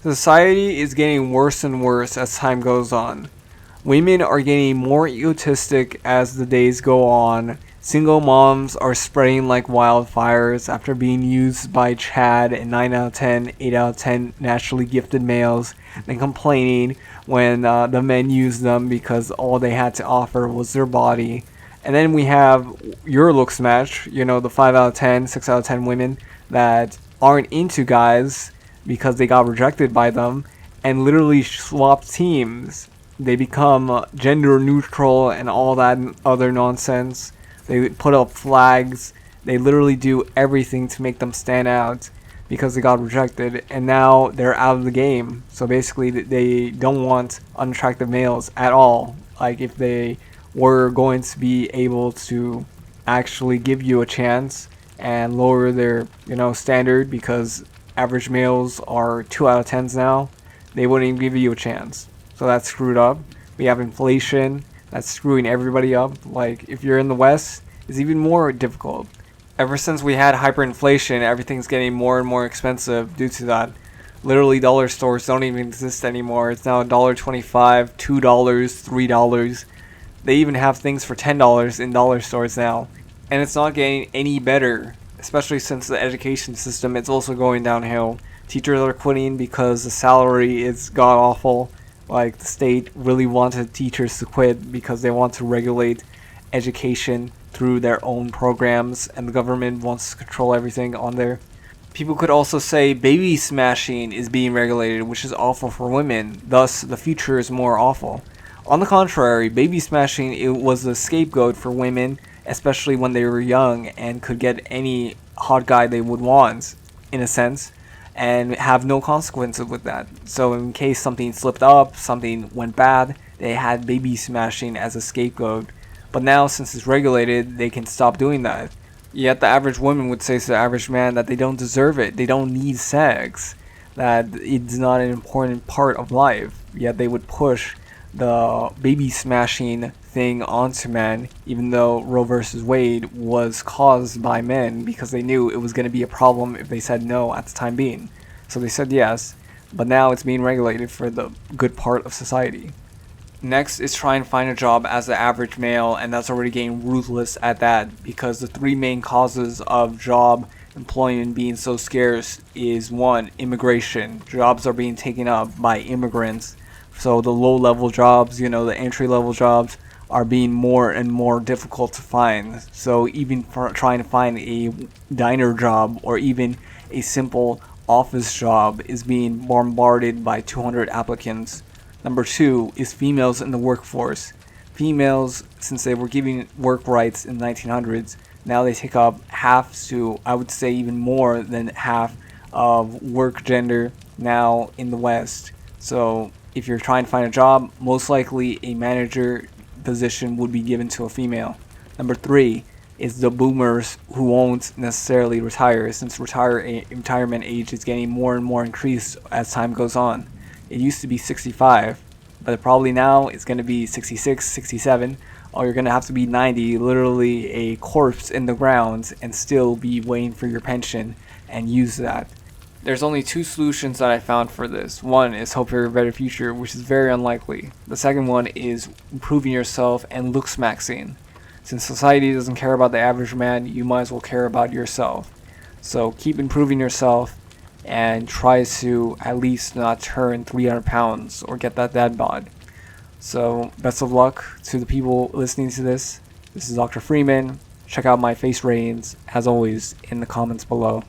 Society is getting worse and worse as time goes on. Women are getting more egotistic as the days go on. Single moms are spreading like wildfires after being used by Chad and 9 out of 10, 8 out of 10 naturally gifted males, and complaining when the men used them because all they had to offer was their body. And then we have your looks match, the 5 out of 10, 6 out of 10 women that aren't into guys because they got rejected by them and literally swap teams. They become gender neutral and all that other nonsense. They put up flags. They literally do everything to make them stand out because they got rejected, and now they're out of the game. So basically, they don't want unattractive males at all. Like, if they were going to be able to actually give you a chance and lower their, standard, because average males are 2 out of 10s now, they wouldn't even give you a chance. So that's screwed up. We have inflation that's screwing everybody up. Like, if you're in the West, it's even more difficult. Ever since we had hyperinflation, everything's getting more and more expensive due to that. Literally, dollar stores don't even exist anymore. It's now $1.25, $2, $3. They even have things for $10 in dollar stores now. And it's not getting any better, especially since the education system is also going downhill. Teachers are quitting because the salary is god awful. Like, the state really wanted teachers to quit because they want to regulate education through their own programs, and the government wants to control everything on there. People could also say baby smashing is being regulated, which is awful for women. Thus, the future is more awful. On the contrary, baby smashing, it was a scapegoat for women, especially when they were young and could get any hot guy they would want, in a sense, and have no consequences with that. So in case something slipped up, something went bad, they had baby smashing as a scapegoat. But now, since it's regulated, they can stop doing that. Yet the average woman would say to the average man that they don't deserve it, they don't need sex, that it's not an important part of life. Yet they would push the baby smashing thing onto men, even though Roe versus Wade was caused by men because they knew it was going to be a problem if they said no at the time being. So they said yes, but now it's being regulated for the good part of society. Next is try and find a job as the average male, and that's already getting ruthless at that, because the three main causes of job employment being so scarce is: one, immigration. Jobs are being taken up by immigrants. So the low level jobs, the entry level jobs, are being more and more difficult to find. So even for trying to find a diner job or even a simple office job is being bombarded by 200 applicants. Number two is females in the workforce. Females, since they were given work rights in the 1900s, now they take up half to, I would say even more than half of work gender now in the West. So if you're trying to find a job, most likely a manager position would be given to a female. Number three is the boomers who won't necessarily retire, since retirement age is getting more and more increased as time goes on. It used to be 65, but probably now it's going to be 66, 67, or you're going to have to be 90, literally a corpse in the ground, and still be waiting for your pension and use that. There's only two solutions that I found for this. One is hope for a better future, which is very unlikely. The second one is improving yourself and looks maxing. Since society doesn't care about the average man, you might as well care about yourself. So keep improving yourself and try to at least not turn 300 pounds or get that dad bod. So best of luck to the people listening to this. This is Dr. Freeman. Check out my face ratings, as always, in the comments below.